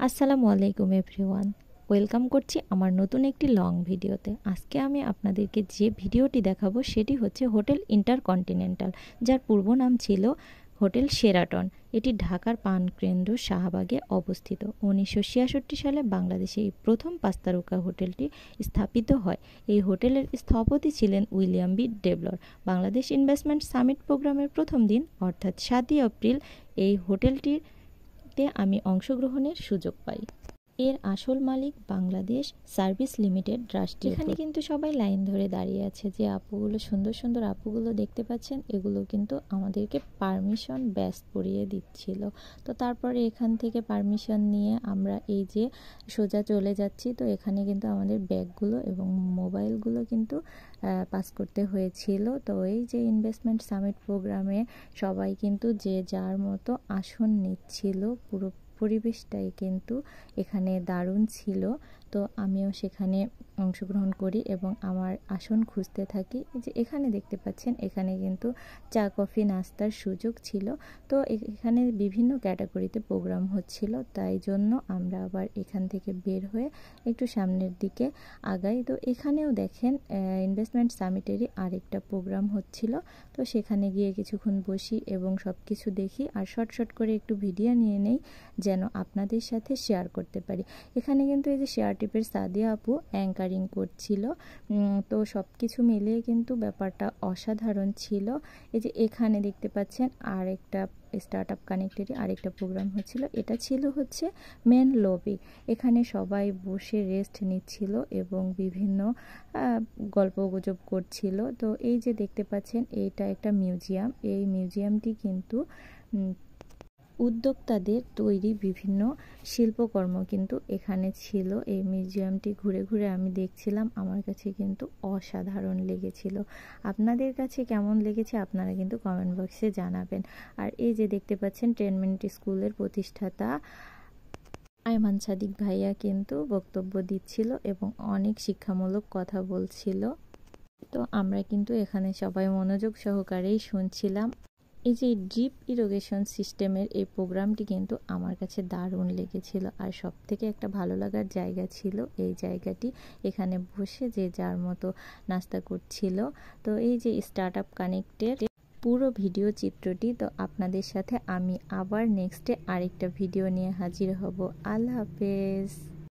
আসসালামু আলাইকুম everyone, welcome করছি আমার নতুন একটি লং ভিডিওতে। আজকে আমি আপনাদেরকে যে ভিডিওটি দেখাবো সেটি হচ্ছে হোটেল ইন্টারকন্টিনেন্টাল, যার পূর্ব নাম ছিল হোটেল শেরাটন। এটি ঢাকার প্রাণকেন্দ্র শাহবাগে অবস্থিত। 1966 সালে বাংলাদেশে এই প্রথম 5 তারকা হোটেলটি স্থাপিত হয়। এই হোটেলের স্থপতি ছিলেন উইলিয়াম বি ডেভলর। বাংলাদেশ ইনভেস্টমেন্ট সামিট প্রোগ্রামের প্রথম দিন অর্থাৎ 7ই এপ্রিল এই হোটেলটিতে আমি অংশগ্রহণের সুযোগ পাই। এর আসল মালিক বাংলাদেশ সার্ভিস লিমিটেড ট্রাস্টি। এখানে কিন্তু সবাই লাইন ধরে দাঁড়িয়ে আছে। যে আপুগুলো সুন্দর সুন্দর আপুগুলো দেখতে পাচ্ছেন, এগুলো কিন্তু আমাদেরকে পারমিশন ব্যাস পরিয়ে দিচ্ছিল। তো তারপরে এখান থেকে পারমিশন নিয়ে আমরা এই যে সোজা চলে যাচ্ছি। তো এখানে কিন্তু আমাদের ব্যাগগুলো এবং মোবাইলগুলো কিন্তু পাস করতে হয়েছিল। তো এই যে ইনভেস্টমেন্ট সামিট প্রোগ্রামে সবাই কিন্তু যে যার মতো আসন নিচ্ছিল। পুরো পরিবেশটাই কিন্তু এখানে দারুণ ছিল। তো আমিও সেখানে অংশগ্রহণ করি এবং আমার আসন খুঁজতে থাকি। যে এখানে দেখতে পাচ্ছেন, এখানে কিন্তু চা কফি নাস্তার সুযোগ ছিল। তো এখানে বিভিন্ন ক্যাটাগরিতে প্রোগ্রাম হচ্ছিল, তাই জন্য আমরা আবার এখান থেকে বের হয়ে একটু সামনের দিকে আগাই। তো এখানেও দেখেন ইনভেস্টমেন্ট সামিটেরই আরেকটা প্রোগ্রাম হচ্ছিল। তো সেখানে গিয়ে কিছুক্ষণ বসি এবং সব কিছু দেখি আর শর্ট করে একটু ভিডিও নিয়ে নেই, যেন আপনাদের সাথে শেয়ার করতে পারি। এখানে কিন্তু এই যে শেয়ার টিপের সাদিয়া আপু অ্যাঙ্কারিং করছিল। তো সব কিছু মিলিয়ে কিন্তু ব্যাপারটা অসাধারণ ছিল। এই যে এখানে দেখতে পাচ্ছেন আরেকটা স্টার্ট আপ কানেক্টেডই আরেকটা প্রোগ্রাম হচ্ছিল। এটা ছিল হচ্ছে মেন লবি। এখানে সবাই বসে রেস্ট নিচ্ছিল এবং বিভিন্ন গল্পগুজব করছিল। তো এই যে দেখতে পাচ্ছেন, এইটা একটা মিউজিয়াম। এই মিউজিয়ামটি কিন্তু উদ্যোক্তাদের তৈরি বিভিন্ন শিল্পকর্ম কিন্তু এখানে ছিল। এই মিউজিয়ামটি ঘুরে ঘুরে আমি দেখছিলাম, আমার কাছে কিন্তু অসাধারণ লেগেছিল। আপনাদের কাছে কেমন লেগেছে আপনারা কিন্তু কমেন্ট বক্সে জানাবেন। আর এই যে দেখতে পাচ্ছেন 10 মিনিট স্কুলের প্রতিষ্ঠাতা আয়মান সাদিক ভাইয়া কিন্তু বক্তব্য দিচ্ছিল এবং অনেক শিক্ষামূলক কথা বলছিল। তো আমরা কিন্তু এখানে সবাই মনোযোগ সহকারেই শুনছিলাম। এই যে ড্রিপ ইরিগেশন সিস্টেমের এই প্রোগ্রামটি কিন্তু আমার কাছে দারুণ লেগেছিল। আর সব থেকে একটা ভালো লাগার জায়গা ছিল এই জায়গাটি। এখানে বসে যে যার মতো নাস্তা করছিল। তো এই যে স্টার্ট আপ কানেক্টের পুরো ভিডিও চিত্রটি তো আপনাদের সাথে আমি আবার নেক্সটে আরেকটা ভিডিও নিয়ে হাজির হব। আল্লাহ হাফেজ।